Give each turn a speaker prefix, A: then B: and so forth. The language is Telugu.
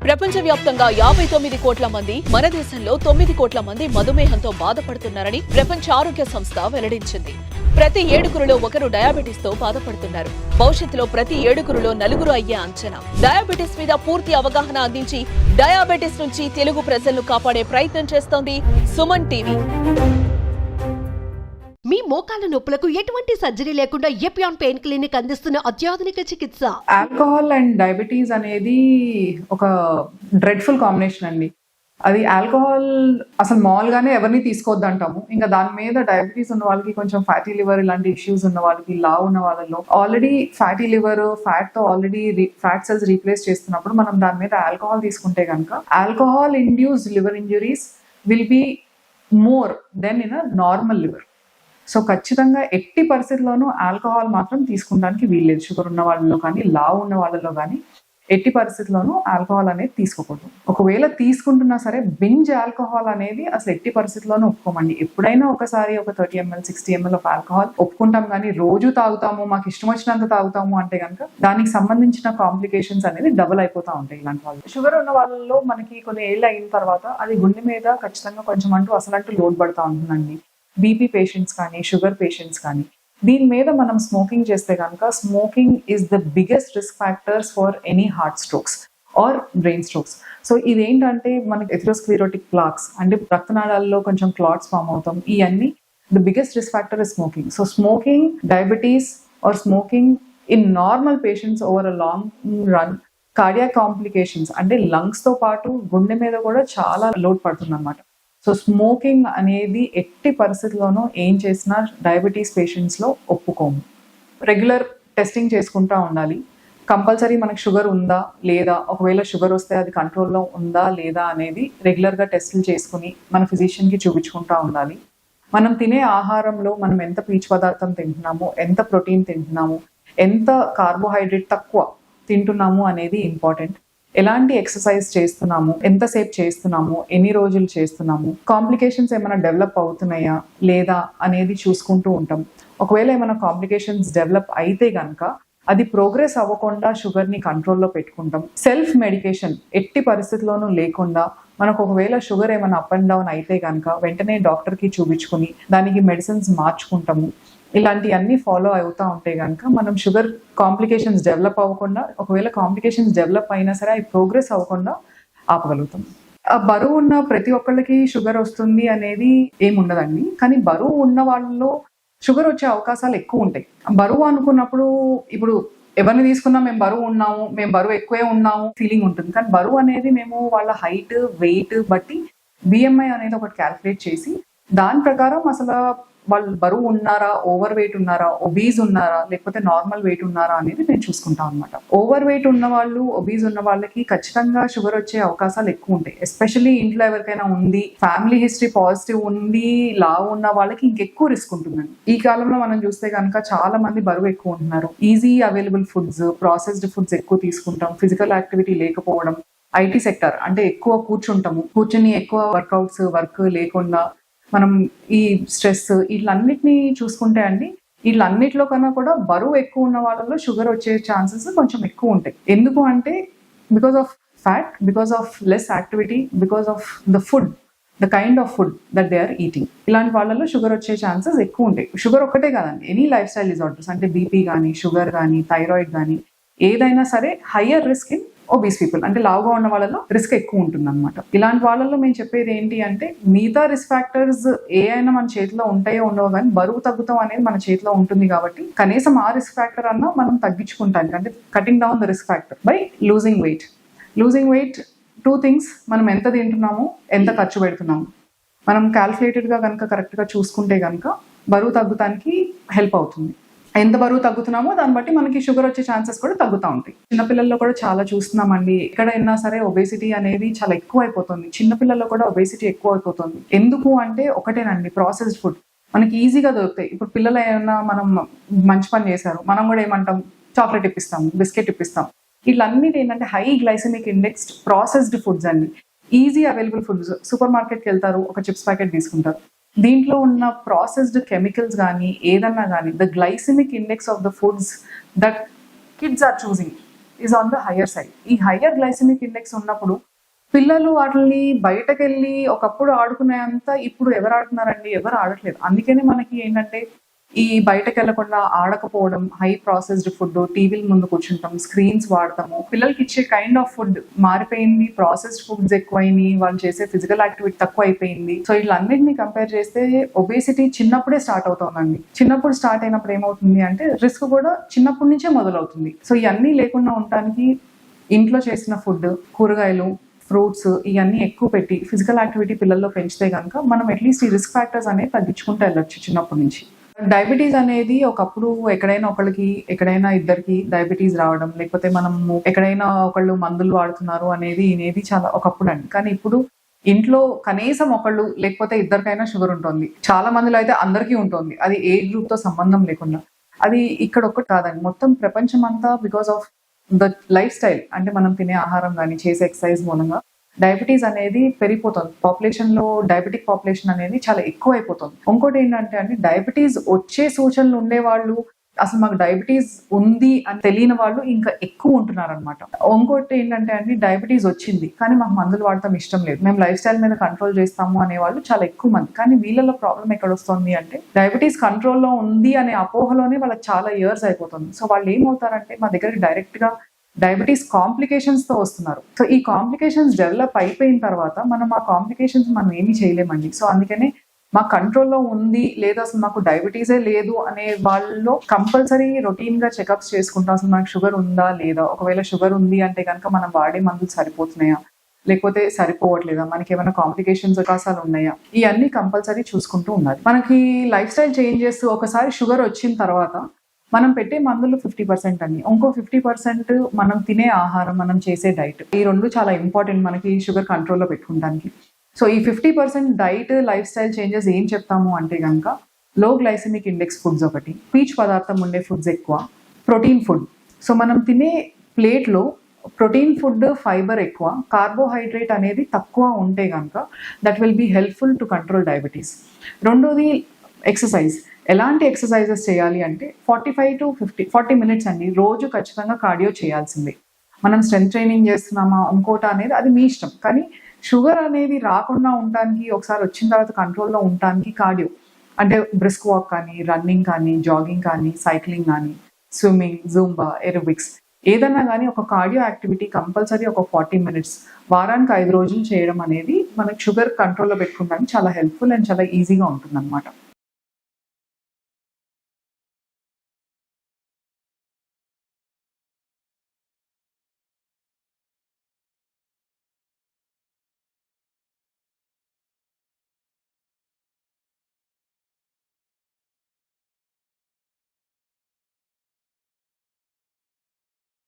A: ప్రపంచవ్యాప్తంగా 59 కోట్ల మంది, మన దేశంలో 9 కోట్ల మంది మధుమేహంతో బాధపడుతున్నారని ప్రపంచ ఆరోగ్య సంస్థ వెల్లడించింది. ప్రతి 7గురిలో ఒకరు డయాబెటిస్ తో బాధపడుతున్నారు. భవిష్యత్తులో ప్రతి 7గురిలో 4 అయ్యే అంచనా. డయాబెటిస్ మీద పూర్తి అవగాహన అందించి డయాబెటిస్ నుంచి తెలుగు ప్రజలను కాపాడే ప్రయత్నం చేస్తోంది సుమన్ టీవీ.
B: మీ మోకాళ్ళ నొప్పులకు ఎటువంటి సర్జరీ లేకుండా ఎపియాన్ పెయిన్ క్లినిక్ అందిస్తున్న అత్యాధునిక చికిత్స.
C: ఆల్కహాల్ అండ్ డయాబెటీస్ అనేది ఒక డ్రెడ్ఫుల్ కాంబినేషన్ అండి. అది ఆల్కహాల్ అసలు మామూలుగానే ఎవరిని తీసుకోవద్దు అంటాము. ఇంకా దాని మీద డయాబెటీస్ ఉన్న వాళ్ళకి, కొంచెం ఫ్యాటీ లివర్ ఇలాంటి ఇష్యూస్ ఉన్న వాళ్ళకి, లావ్ ఉన్న వాళ్ళలో ఆల్రెడీ ఫ్యాటీ లివర్ ఫ్యాట్ తో ఆల్రెడీ ఫ్యాట్ సెల్స్ రీప్లేస్ చేస్తున్నప్పుడు మనం దాని మీద ఆల్కహాల్ తీసుకుంటే కనుక alcohol induced liver injuries will be more than in a normal liver. So ఖచ్చితంగా ఎట్టి పరిస్థితుల్లోనూ ఆల్కహాల్ మాత్రం తీసుకుంటానికి వీల్లేదు. షుగర్ ఉన్న వాళ్ళలో కానీ, లావ్ ఉన్న వాళ్ళలో కానీ ఎట్టి పరిస్థితుల్లోనూ ఆల్కహాల్ అనేది తీసుకోకూడదు. ఒకవేళ తీసుకుంటున్నా సరే బింజ్ ఆల్కహాల్ అనేది అసలు ఎట్టి పరిస్థితుల్లోనూ ఒప్పుకోమండి. ఎప్పుడైనా ఒకసారి ఒక 30 ml 60 ml ఆఫ్ ఆల్కహాల్ ఒప్పుకుంటాం, కానీ రోజు తాగుతాము, మాకు ఇష్టం వచ్చినంత తాగుతాము అంటే కనుక దానికి సంబంధించిన కాంప్లికేషన్స్ అనేది డబుల్ అయిపోతూ ఉంటాయి ఇలాంటి వాళ్ళు. షుగర్ ఉన్న వాళ్ళలో మనకి కొన్ని ఏళ్ళు అయిన తర్వాత అది గుండె మీద ఖచ్చితంగా కొంచెం అసలంటూ లోడ్ పడుతూ ఉంటుందండి. బీపీ పేషెంట్స్ కానీ, షుగర్ పేషెంట్స్ కానీ దీని మీద మనం స్మోకింగ్ చేస్తే కనుక smoking is the biggest risk factors for any heart strokes or brain strokes. So ఇదేంటంటే మనకి ఎథెరోస్క్లెరోటిక్ ప్లాక్స్ అంటే రక్తనాళాల్లో కొంచెం క్లాట్స్ ఫామ్ అవుతాం. ఇవన్నీ the biggest risk factor is smoking. So smoking, diabetes or smoking in normal patients over a long run cardiac complications అంటే లంగ్స్ తో పాటు గుండె మీద కూడా చాలా లోడ్ పడుతుంది అన్నమాట. సో స్మోకింగ్ అనేది ఎట్టి పరిస్థితుల్లోనూ ఏం చేసినా డయాబెటీస్ పేషెంట్స్లో ఒప్పుకోము. రెగ్యులర్ టెస్టింగ్ చేసుకుంటూ ఉండాలి. కంపల్సరీ మనకు షుగర్ ఉందా లేదా, ఒకవేళ షుగర్ వస్తే అది కంట్రోల్లో ఉందా లేదా అనేది రెగ్యులర్గా టెస్టులు చేసుకుని మన ఫిజిషియన్కి చూపించుకుంటూ ఉండాలి. మనం తినే ఆహారంలో మనం ఎంత పీచు పదార్థం తింటున్నాము, ఎంత ప్రోటీన్ తింటున్నాము, ఎంత కార్బోహైడ్రేట్ తక్కువ తింటున్నాము అనేది ఇంపార్టెంట్. ఎలాంటి ఎక్సర్సైజ్ చేస్తున్నాము, ఎంతసేపు చేస్తున్నాము, ఎన్ని రోజులు చేస్తున్నాము, కాంప్లికేషన్స్ ఏమైనా డెవలప్ అవుతున్నాయా లేదా అనేది చూసుకుంటూ ఉంటాం. ఒకవేళ ఏమైనా కాంప్లికేషన్స్ డెవలప్ అయితే కనుక అది ప్రోగ్రెస్ అవ్వకుండా షుగర్ని కంట్రోల్లో పెట్టుకుంటాం. సెల్ఫ్ మెడికేషన్ ఎట్టి పరిస్థితుల్లోనూ లేకుండా మనకు ఒకవేళ షుగర్ ఏమైనా అప్ అండ్ డౌన్ అయితే కనుక వెంటనే డాక్టర్కి చూపించుకుని దానికి మెడిసిన్స్ మార్చుకుంటాము. ఇలాంటివన్నీ ఫాలో అవుతూ ఉంటే కనుక మనం షుగర్ కాంప్లికేషన్స్ డెవలప్ అవ్వకుండా, ఒకవేళ కాంప్లికేషన్స్ డెవలప్ అయినా సరే అవి ప్రోగ్రెస్ అవ్వకుండా ఆపగలుగుతాం. ఆ బరువు ఉన్న ప్రతి ఒక్కళ్ళకి షుగర్ వస్తుంది అనేది ఏముండదండి. కానీ బరువు ఉన్న వాళ్ళలో షుగర్ వచ్చే అవకాశాలు ఎక్కువ ఉంటాయి. బరువు అనుకున్నప్పుడు ఇప్పుడు ఎవరిని తీసుకున్నా మేము బరువు ఉన్నాము, మేము బరువు ఎక్కువే ఉన్నాము ఫీలింగ్ ఉంటుంది. కానీ బరువు అనేది మేము వాళ్ళ హైట్, వెయిట్ బట్టి బిఎంఐ అనేది ఒకటి క్యాల్కులేట్ చేసి దాని ప్రకారం అసలు వాళ్ళు బరువు ఉన్నారా, ఓవర్ వెయిట్ ఉన్నారా, ఒబీజ్ ఉన్నారా, లేకపోతే నార్మల్ వెయిట్ ఉన్నారా అనేది నేను చూసుకుంటాం అనమాట. ఓవర్ వెయిట్ ఉన్న వాళ్ళు, ఒబీజ్ ఉన్న వాళ్ళకి ఖచ్చితంగా షుగర్ వచ్చే అవకాశాలు ఎక్కువ ఉంటాయి. ఎస్పెషల్లీ ఇంట్లో ఎవరికైనా ఉంది, ఫ్యామిలీ హిస్టరీ పాజిటివ్ ఉండి లావు ఉన్న వాళ్ళకి ఇంకెక్కువ రిస్క్ ఉంటుందండి. ఈ కాలంలో మనం చూస్తే కనుక చాలా మంది బరువు ఎక్కువ ఉంటున్నారు. Easy available foods, processed foods ఎక్కువ తీసుకుంటాం, ఫిజికల్ యాక్టివిటీ లేకపోవడం, ఐటీ సెక్టర్ అంటే ఎక్కువ కూర్చుని ఎక్కువ వర్కౌట్స్, వర్క్ లేకుండా మనం ఈ స్ట్రెస్ వీళ్ళన్నిటినీ చూసుకుంటే అండి, వీళ్ళన్నిటిలో కన్నా కూడా బరువు ఎక్కువ ఉన్న వాళ్ళలో షుగర్ వచ్చే ఛాన్సెస్ కొంచెం ఎక్కువ ఉంటాయి. ఎందుకు అంటే because of fat, because of less activity, because of the food, the kind of food that they are eating. ఇలాంటి వాళ్ళలో షుగర్ వచ్చే ఛాన్సెస్ ఎక్కువ ఉంటాయి. షుగర్ ఒక్కటే కాదండి, ఎనీ లైఫ్ స్టైల్ డిజార్డర్స్ అంటే బీపీ కానీ, షుగర్ కానీ, థైరాయిడ్ కానీ ఏదైనా సరే higher risk in obese people అంటే లావుగా ఉన్న వాళ్ళలో రిస్క్ ఎక్కువ ఉంటుంది అనమాట. ఇలాంటి వాళ్ళలో మేము చెప్పేది ఏంటి అంటే మిగతా రిస్క్ ఫ్యాక్టర్స్ ఏ అయినా మన చేతిలో ఉంటాయో ఉండవో, కానీ బరువు తగ్గుతాం అనేది మన చేతిలో ఉంటుంది కాబట్టి కనీసం ఆ రిస్క్ ఫ్యాక్టర్ అన్నా మనం తగ్గించుకుంటాం. అంటే cutting down the risk factor by losing weight. 2 things, మనం ఎంత తింటున్నాము, ఎంత ఖర్చు పెడుతున్నాము. మనం క్యాల్కులేటెడ్గా కనుక కరెక్ట్గా చూసుకుంటే కనుక బరువు తగ్గుతానికి హెల్ప్ అవుతుంది. ఎంత బరువు తగ్గుతున్నామో దాన్ని బట్టి మనకి షుగర్ వచ్చే ఛాన్సెస్ కూడా తగ్గుతూ ఉంటాయి. చిన్నపిల్లల్లో కూడా చాలా చూస్తున్నామండి. ఎక్కడైనా సరే ఒబేసిటీ అనేది చాలా ఎక్కువ అయిపోతుంది. చిన్నపిల్లల్లో కూడా ఒబేసిటీ ఎక్కువ అయిపోతుంది. ఎందుకు అంటే ఒకటేనండి, ప్రాసెస్డ్ ఫుడ్ మనకి ఈజీగా దొరుకుతాయి. ఇప్పుడు పిల్లలు ఏమైనా మనం మంచి పని చేశారు, మనం కూడా ఏమంటాం, చాక్లెట్ ఇప్పిస్తాము, బిస్కెట్ ఇప్పిస్తాం. వీళ్ళన్నిటి ఏంటంటే high glycemic index processed foods అండి. Easy available foods. సూపర్ మార్కెట్కి వెళ్తారు, ఒక చిప్స్ ప్యాకెట్ తీసుకుంటారు, దీంట్లో ఉన్న ప్రాసెస్డ్ కెమికల్స్ కానీ ఏదన్నా కానీ the glycemic index of the foods that kids are choosing is on the higher side. ఈ హయ్యర్ గ్లైసెమిక్ ఇండెక్స్ ఉన్నప్పుడు పిల్లలు వాటిని బయటకెళ్ళి ఒకప్పుడు ఆడుకునేంత ఇప్పుడు ఎవరు ఆడుతున్నారండి? ఎవరు ఆడట్లేదు. అందుకనే మనకి ఏంటంటే ఈ బయటకు వెళ్లకుండా ఆడకపోవడం, హై ప్రాసెస్డ్ ఫుడ్, టీవీల ముందు కూర్చుంటాం, స్క్రీన్స్ వాడతాము, పిల్లలకి ఇచ్చే కైండ్ ఆఫ్ ఫుడ్ మారిపోయింది, ప్రాసెస్డ్ ఫుడ్స్ ఎక్కువైనాయి, వాళ్ళు చేసే ఫిజికల్ యాక్టివిటీ తక్కువ అయిపోయింది. సో వీళ్ళన్నింటినీ కంపేర్ చేస్తే ఒబేసిటీ చిన్నప్పుడే స్టార్ట్ అవుతుందండి. చిన్నప్పుడు స్టార్ట్ అయినప్పుడు ఏమవుతుంది అంటే రిస్క్ కూడా చిన్నప్పటి నుంచే మొదలవుతుంది. సో ఇవన్నీ లేకుండా ఉండటానికి ఇంట్లో చేసిన ఫుడ్, కూరగాయలు, ఫ్రూట్స్ ఇవన్నీ ఎక్కువ పెట్టి ఫిజికల్ యాక్టివిటీ పిల్లల్లో పెంచితే కనుక మనం అట్లీస్ట్ ఈ రిస్క్ ఫ్యాక్టర్స్ అనేవి తగ్గించుకుంటూ వెళ్ళొచ్చు చిన్నప్పటి నుంచి. డయాబెటీస్ అనేది ఒకప్పుడు ఎక్కడైనా ఇద్దరికి డయాబెటీస్ రావడం, లేకపోతే మనము ఎక్కడైనా ఒకళ్ళు మందులు వాడుతున్నారు అనేది చాలా ఒకప్పుడు అండి. కానీ ఇప్పుడు ఇంట్లో కనీసం ఒకళ్ళు లేకపోతే ఇద్దరికైనా షుగర్ ఉంటుంది. చాలా మందిలో అయితే అందరికీ ఉంటుంది. అది ఏజ్ గ్రూప్ తో సంబంధం లేకుండా. అది ఇక్కడ ఒక్కటి కాదండి, మొత్తం ప్రపంచం అంతా because of the life style, అంటే మనం తినే ఆహారం కానీ చేసే ఎక్సర్సైజ్ మూలంగా డయాబెటీస్ అనేది పెరిగిపోతుంది. పాపులేషన్ లో డయాబెటిక్ పాపులేషన్ అనేది చాలా ఎక్కువ అయిపోతుంది. ఇంకోటి ఏంటంటే అండి, డయాబెటీస్ వచ్చే సూచనలు ఉండేవాళ్ళు, అసలు మాకు డయాబెటీస్ ఉంది అని తెలియని వాళ్ళు ఇంకా ఎక్కువ ఉంటున్నారు అనమాట. ఇంకోటి ఏంటంటే అండి, డయాబెటీస్ వచ్చింది కానీ మాకు మందులు వాడటం ఇష్టం లేదు, మేము లైఫ్ స్టైల్ మీద కంట్రోల్ చేస్తాము అనే వాళ్ళు చాలా ఎక్కువ మంది. కానీ వీళ్ళలో ప్రాబ్లం ఎక్కడ వస్తుంది అంటే డయాబెటీస్ కంట్రోల్లో ఉంది అనే అపోహలోనే వాళ్ళకి చాలా ఇయర్స్ అయిపోతుంది. సో వాళ్ళు ఏమవుతారంటే మా దగ్గరికి డైరెక్ట్ గా డయాబెటీస్ కాంప్లికేషన్స్ తో వస్తున్నారు. సో ఈ కాంప్లికేషన్స్ డెవలప్ అయిపోయిన తర్వాత మనం ఆ కాంప్లికేషన్స్ మనం ఏమీ చేయలేమండి. సో అందుకనే మా కంట్రోల్లో ఉంది లేదా అసలు మాకు డయాబెటీసే లేదు అనే వాళ్ళలో కంపల్సరీ రొటీన్ గా చెకప్స్ చేసుకుంటాం. అసలు మనకు షుగర్ ఉందా లేదా, ఒకవేళ షుగర్ ఉంది అంటే కనుక మనం వాడే మందులు సరిపోతున్నాయా లేకపోతే సరిపోవట్లేదా, మనకి ఏమైనా కాంప్లికేషన్స్ అవకాశాలు ఉన్నాయా, ఇవన్నీ కంపల్సరీ చూసుకుంటూ ఉండాలి. మనకి లైఫ్ స్టైల్ చేంజ్ చేస్తూ ఒకసారి షుగర్ వచ్చిన తర్వాత మనం పెట్టే మందులు 50% అండి, ఇంకో 50% మనం తినే ఆహారం, మనం చేసే డైట్, ఈ రెండు చాలా ఇంపార్టెంట్ మనకి షుగర్ కంట్రోల్లో పెట్టుకోవడానికి. సో ఈ 50% డైట్, లైఫ్ స్టైల్ చేంజెస్ ఏం చెప్తాము అంటే కనుక లో గ్లైసెమిక్ ఇండెక్స్ ఫుడ్స్ ఒకటి, పీచు పదార్థం ఉండే ఫుడ్స్ ఎక్కువ, ప్రోటీన్ ఫుడ్. సో మనం తినే ప్లేట్లో ప్రోటీన్ ఫుడ్, ఫైబర్ ఎక్కువ, కార్బోహైడ్రేట్ అనేది తక్కువ ఉంటే కనుక that will be helpful to control diabetes. రెండోది ఎక్సర్సైజ్. ఎలాంటి ఎక్సర్సైజెస్ చేయాలి అంటే 45 to 40 మినిట్స్ అండి రోజు ఖచ్చితంగా కార్డియో చేయాల్సిందే. మనం స్ట్రెంత్ ట్రైనింగ్ చేస్తున్నామా ఇంకోట అనేది అది మీ ఇష్టం. కానీ షుగర్ అనేది రాకుండా ఉండటానికి, ఒకసారి వచ్చిన తర్వాత కంట్రోల్లో ఉండటానికి కార్డియో అంటే బ్రిస్క్ వాక్ కానీ, రన్నింగ్ కానీ, జాగింగ్ కానీ, సైక్లింగ్ కానీ, స్విమ్మింగ్, జూంబా, ఎరోబిక్స్ ఏదన్నా కానీ ఒక కార్డియో యాక్టివిటీ కంపల్సరీ ఒక 40 మినిట్స్ వారానికి 5 రోజులు చేయడం అనేది మనకు షుగర్ కంట్రోల్లో పెట్టుకోవడానికి చాలా హెల్ప్ఫుల్ అండ్ చాలా ఈజీగా ఉంటుంది అనమాట.